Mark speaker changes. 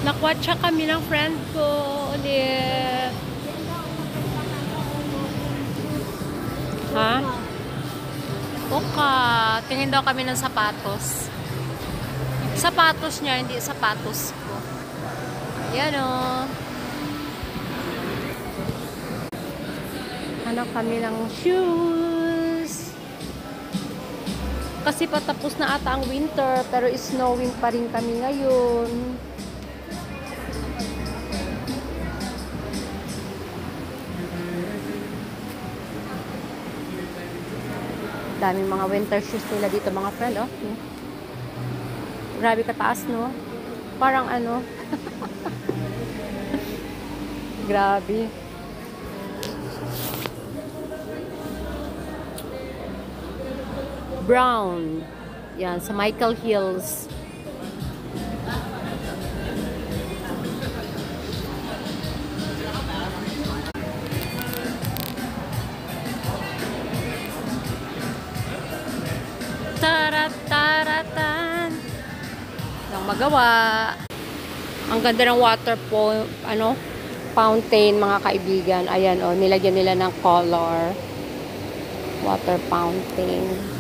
Speaker 1: Nakwatsa kami ng friend ko ulit. Ha? Oka. Tingin daw kami ng sapatos. Sapatos niya, hindi sapatos ko. Yan o. Hanap kami ng shoes. Kasi patapos na ata ang winter, pero snowing pa rin kami ngayon. Daming mga winter shoes nila dito, mga friend, oh. Grabe kataas, no? Parang ano. Grabe. Brown. Yan, sa Michael Hills. Tarat-taratan. Nang magawa. Ang ganda ng fountain, mga kaibigan. Ayan, oh, nilagyan nila ng color. Water fountain.